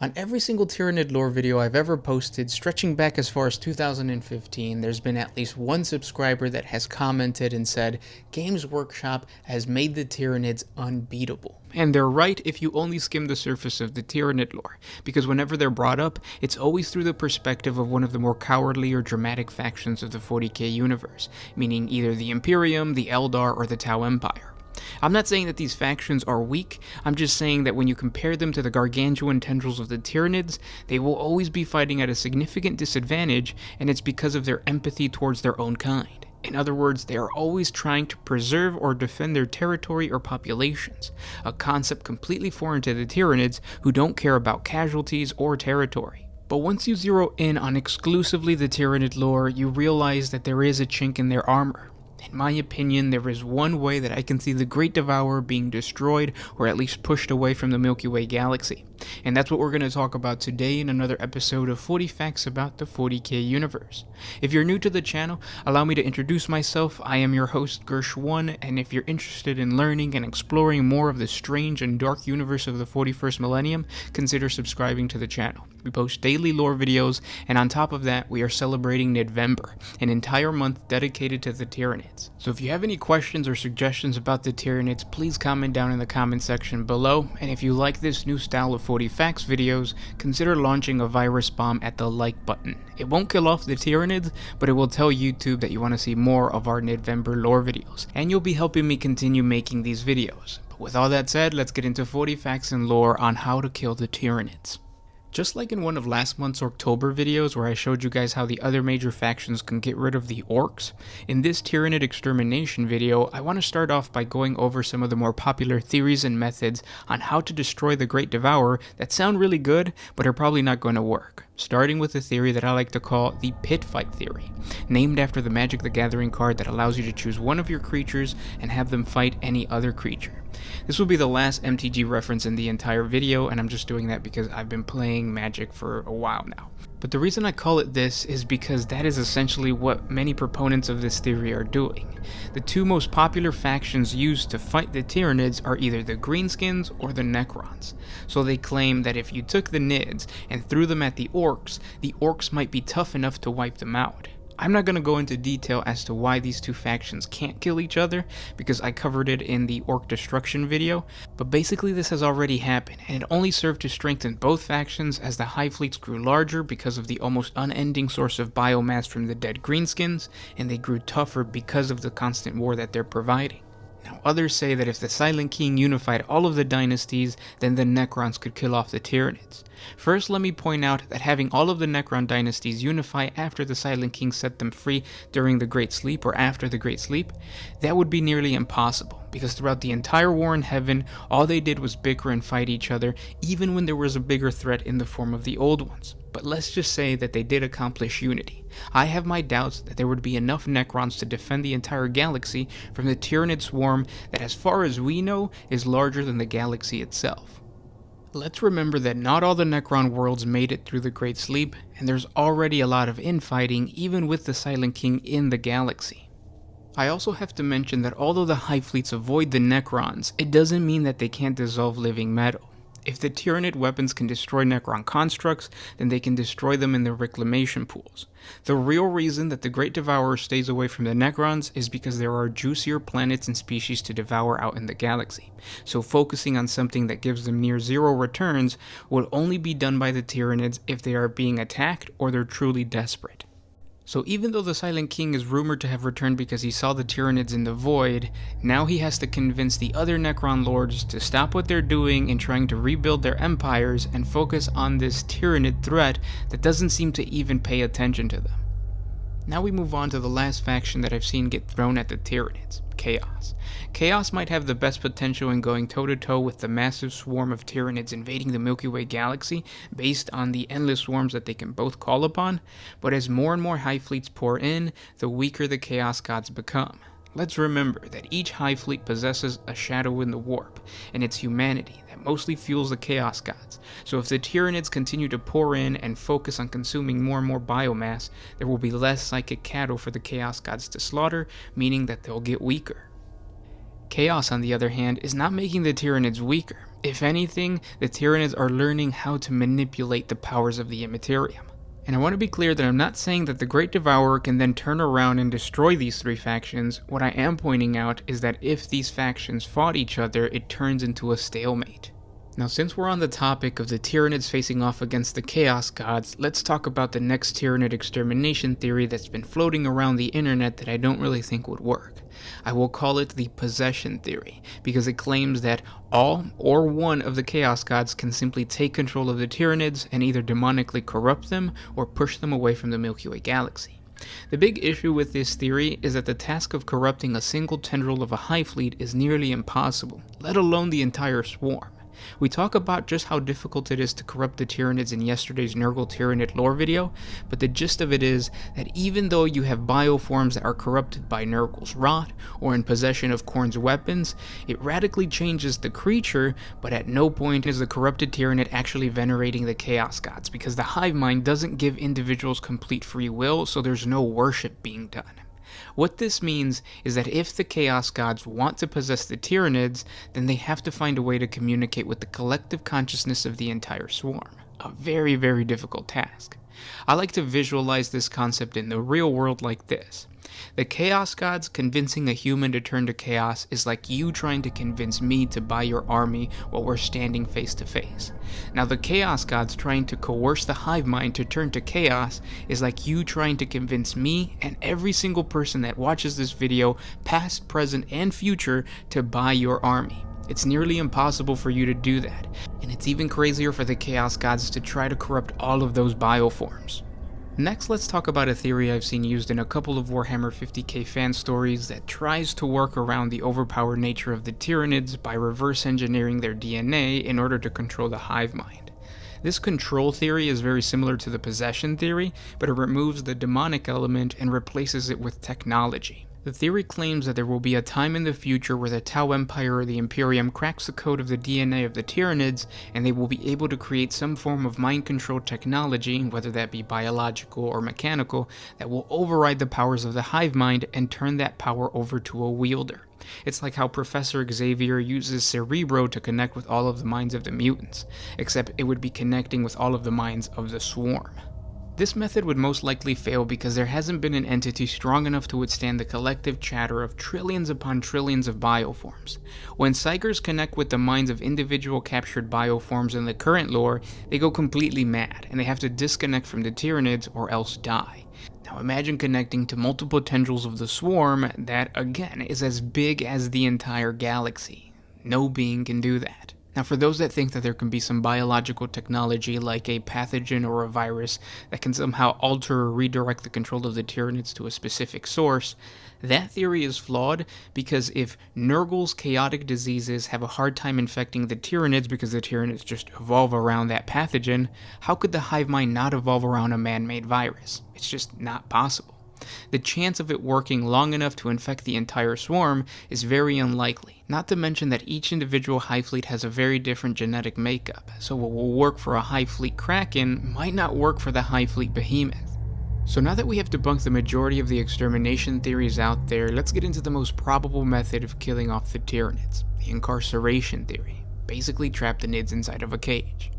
On every single Tyranid lore video I've ever posted, stretching back as far as 2015, there's been at least one subscriber that has commented and said, Games Workshop has made the Tyranids unbeatable. And they're right if you only skim the surface of the Tyranid lore, because whenever they're brought up, it's always through the perspective of one of the more cowardly or dramatic factions of the 40k universe, meaning either the Imperium, the Eldar, or the Tau Empire. I'm not saying that these factions are weak, I'm just saying that when you compare them to the gargantuan tendrils of the Tyranids, they will always be fighting at a significant disadvantage, and it's because of their empathy towards their own kind. In other words, they are always trying to preserve or defend their territory or populations, a concept completely foreign to the Tyranids who don't care about casualties or territory. But once you zero in on exclusively the Tyranid lore, you realize that there is a chink in their armor. In my opinion, there is one way that I can see the Great Devourer being destroyed or at least pushed away from the Milky Way galaxy. And that's what we're going to talk about today in another episode of 40 Facts About the 40k Universe. If you're new to the channel, allow me to introduce myself. I am your host, Gersh1, and if you're interested in learning and exploring more of the strange and dark universe of the 41st millennium, consider subscribing to the channel. We post daily lore videos, and on top of that, we are celebrating Nidvember, an entire month dedicated to the Tyranids. So if you have any questions or suggestions about the Tyranids, please comment down in the comment section below, and if you like this new style of 40 Facts videos, consider launching a virus bomb at the like button. It won't kill off the Tyranids, but it will tell YouTube that you want to see more of our Nidvember lore videos, and you'll be helping me continue making these videos. But with all that said, let's get into 40 facts and lore on how to kill the Tyranids. Just like in one of last month's October videos where I showed you guys how the other major factions can get rid of the orcs, in this Tyranid extermination video, I want to start off by going over some of the more popular theories and methods on how to destroy the Great Devourer that sound really good, but are probably not going to work. Starting with a theory that I like to call the pitfight theory, named after the Magic the Gathering card that allows you to choose one of your creatures and have them fight any other creature. This will be the last MTG reference in the entire video, and I'm just doing that because I've been playing Magic for a while now. But the reason I call it this is because that is essentially what many proponents of this theory are doing. The two most popular factions used to fight the Tyranids are either the Greenskins or the Necrons. So they claim that if you took the Nids and threw them at the Orcs might be tough enough to wipe them out. I'm not going to go into detail as to why these two factions can't kill each other, because I covered it in the Orc Destruction video, but basically this has already happened, and it only served to strengthen both factions as the Hive Fleets grew larger because of the almost unending source of biomass from the dead Greenskins, and they grew tougher because of the constant war that they're providing. Now, others say that if the Silent King unified all of the dynasties, then the Necrons could kill off the Tyranids. First, let me point out that having all of the Necron dynasties unify after the Silent King set them free during the Great Sleep or after the Great Sleep, that would be nearly impossible, because throughout the entire war in heaven, all they did was bicker and fight each other, even when there was a bigger threat in the form of the old ones. But let's just say that they did accomplish unity. I have my doubts that there would be enough Necrons to defend the entire galaxy from the Tyranid swarm that, as far as we know, is larger than the galaxy itself. Let's remember that not all the Necron worlds made it through the Great Sleep, and there's already a lot of infighting even with the Silent King in the galaxy. I also have to mention that although the Hive Fleets avoid the Necrons, it doesn't mean that they can't dissolve living metal. If the Tyranid weapons can destroy Necron constructs, then they can destroy them in the reclamation pools. The real reason that the Great Devourer stays away from the Necrons is because there are juicier planets and species to devour out in the galaxy, so focusing on something that gives them near zero returns would only be done by the Tyranids if they are being attacked or they're truly desperate. So even though the Silent King is rumored to have returned because he saw the Tyranids in the void, now he has to convince the other Necron lords to stop what they're doing in trying to rebuild their empires and focus on this Tyranid threat that doesn't seem to even pay attention to them. Now we move on to the last faction that I've seen get thrown at the Tyranids, Chaos. Chaos might have the best potential in going toe-to-toe with the massive swarm of Tyranids invading the Milky Way galaxy based on the endless swarms that they can both call upon, but as more and more Hive Fleets pour in, the weaker the Chaos Gods become. Let's remember that each Hive Fleet possesses a shadow in the warp, and it's humanity that mostly fuels the Chaos Gods. So if the Tyranids continue to pour in and focus on consuming more and more biomass, there will be less psychic cattle for the Chaos Gods to slaughter, meaning that they'll get weaker. Chaos, on the other hand, is not making the Tyranids weaker. If anything, the Tyranids are learning how to manipulate the powers of the Immaterium. And I want to be clear that I'm not saying that the Great Devourer can then turn around and destroy these three factions. What I am pointing out is that if these factions fought each other, it turns into a stalemate. Now, since we're on the topic of the Tyranids facing off against the Chaos Gods, let's talk about the next Tyranid extermination theory that's been floating around the internet that I don't really think would work. I will call it the possession theory, because it claims that all or one of the Chaos Gods can simply take control of the Tyranids and either demonically corrupt them or push them away from the Milky Way galaxy. The big issue with this theory is that the task of corrupting a single tendril of a hive fleet is nearly impossible, let alone the entire swarm. We talk about just how difficult it is to corrupt the Tyranids in yesterday's Nurgle Tyranid lore video, but the gist of it is that even though you have bioforms that are corrupted by Nurgle's rot, or in possession of Khorne's weapons, it radically changes the creature, but at no point is the corrupted Tyranid actually venerating the Chaos Gods, because the hive mind doesn't give individuals complete free will, so there's no worship being done. What this means is that if the Chaos Gods want to possess the Tyranids, then they have to find a way to communicate with the collective consciousness of the entire swarm. A very, very difficult task. I like to visualize this concept in the real world like this. The Chaos Gods convincing a human to turn to chaos is like you trying to convince me to buy your army while we're standing face to face. Now the Chaos Gods trying to coerce the hive mind to turn to chaos is like you trying to convince me and every single person that watches this video, past, present, and future, to buy your army. It's nearly impossible for you to do that, and it's even crazier for the Chaos Gods to try to corrupt all of those bioforms. Next, let's talk about a theory I've seen used in a couple of Warhammer 50k fan stories that tries to work around the overpowered nature of the Tyranids by reverse engineering their DNA in order to control the hive mind. This control theory is very similar to the possession theory, but it removes the demonic element and replaces it with technology. The theory claims that there will be a time in the future where the Tau Empire or the Imperium cracks the code of the DNA of the Tyranids, and they will be able to create some form of mind control technology, whether that be biological or mechanical, that will override the powers of the hive mind and turn that power over to a wielder. It's like how Professor Xavier uses Cerebro to connect with all of the minds of the mutants, except it would be connecting with all of the minds of the swarm. This method would most likely fail because there hasn't been an entity strong enough to withstand the collective chatter of trillions upon trillions of bioforms. When psychers connect with the minds of individual captured bioforms in the current lore, they go completely mad, and they have to disconnect from the Tyranids or else die. Now imagine connecting to multiple tendrils of the swarm that, again, is as big as the entire galaxy. No being can do that. Now, for those that think that there can be some biological technology like a pathogen or a virus that can somehow alter or redirect the control of the Tyranids to a specific source, that theory is flawed because if Nurgle's chaotic diseases have a hard time infecting the Tyranids because the Tyranids just evolve around that pathogen, how could the hive mind not evolve around a man-made virus? It's just not possible. The chance of it working long enough to infect the entire swarm is very unlikely, not to mention that each individual hive fleet has a very different genetic makeup, so what will work for a hive fleet Kraken might not work for the hive fleet Behemoth. So now that we have debunked the majority of the extermination theories out there, let's get into the most probable method of killing off the Tyranids, the incarceration theory. Basically trap the nids inside of a cage.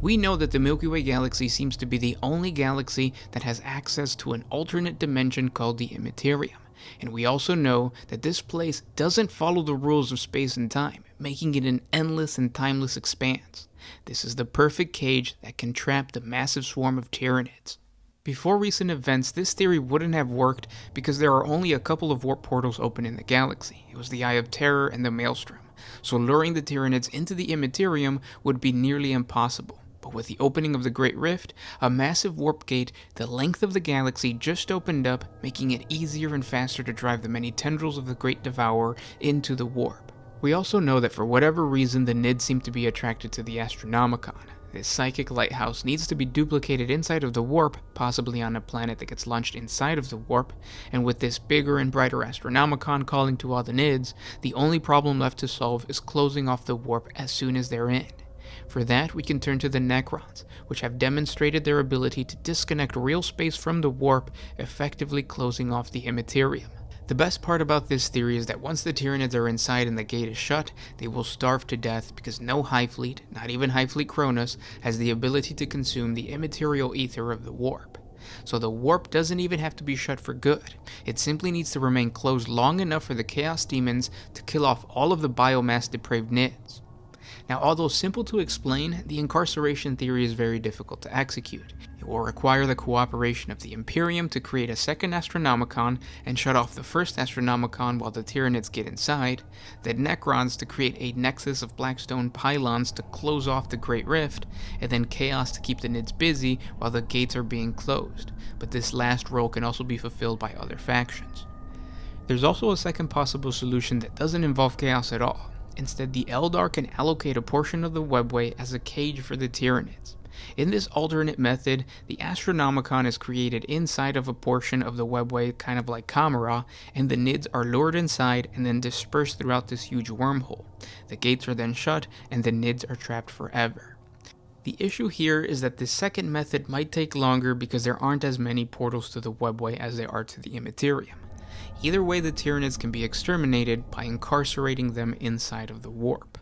We know that the Milky Way galaxy seems to be the only galaxy that has access to an alternate dimension called the Immaterium, and we also know that this place doesn't follow the rules of space and time, making it an endless and timeless expanse. This is the perfect cage that can trap the massive swarm of Tyranids. Before recent events, this theory wouldn't have worked because there are only a couple of warp portals open in the galaxy. It was the Eye of Terror and the Maelstrom. So luring the Tyranids into the Immaterium would be nearly impossible. But with the opening of the Great Rift, a massive warp gate the length of the galaxy just opened up, making it easier and faster to drive the many tendrils of the Great Devourer into the warp. We also know that for whatever reason the nids seem to be attracted to the Astronomicon. This psychic lighthouse needs to be duplicated inside of the warp, possibly on a planet that gets launched inside of the warp, and with this bigger and brighter Astronomicon calling to all the nids, the only problem left to solve is closing off the warp as soon as they're in. For that, we can turn to the Necrons, which have demonstrated their ability to disconnect real space from the warp, effectively closing off the Immaterium. The best part about this theory is that once the Tyranids are inside and the gate is shut, they will starve to death because no Hive Fleet, not even Hive Fleet Kronos, has the ability to consume the immaterial ether of the warp. So the warp doesn't even have to be shut for good. It simply needs to remain closed long enough for the Chaos Demons to kill off all of the biomass depraved nids. Now, although simple to explain, the incarceration theory is very difficult to execute. It will require the cooperation of the Imperium to create a second Astronomicon and shut off the first Astronomicon while the Tyranids get inside, the Necrons to create a nexus of Blackstone pylons to close off the Great Rift, and then Chaos to keep the Nids busy while the gates are being closed, but this last role can also be fulfilled by other factions. There's also a second possible solution that doesn't involve Chaos at all. Instead, the Eldar can allocate a portion of the webway as a cage for the Tyranids. In this alternate method, the Astronomicon is created inside of a portion of the webway, kind of like Camera, and the Nids are lured inside and then dispersed throughout this huge wormhole. The gates are then shut, and the Nids are trapped forever. The issue here is that this second method might take longer because there aren't as many portals to the webway as there are to the Immaterium. Either way, the Tyranids can be exterminated by incarcerating them inside of the warp.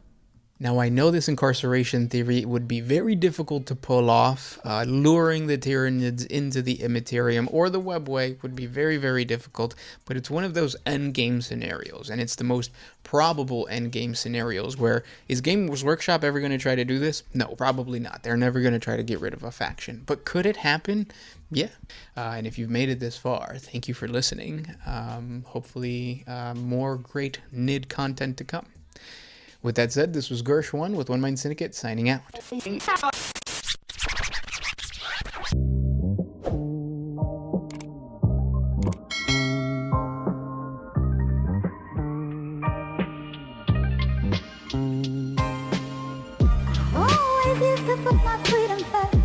Now, I know this incarceration theory would be very difficult to pull off. Luring the Tyranids into the Immaterium or the webway would be very, very difficult, but it's one of those endgame scenarios, and it's the most probable endgame scenarios where, is Games Workshop ever going to try to do this? No, probably not. They're never going to try to get rid of a faction, but could it happen? Yeah. And if you've made it this far, thank you for listening. Hopefully more great NID content to come. With that said, this was Gersh1 with One Mind Syndicate signing out. Always used to put my freedom first.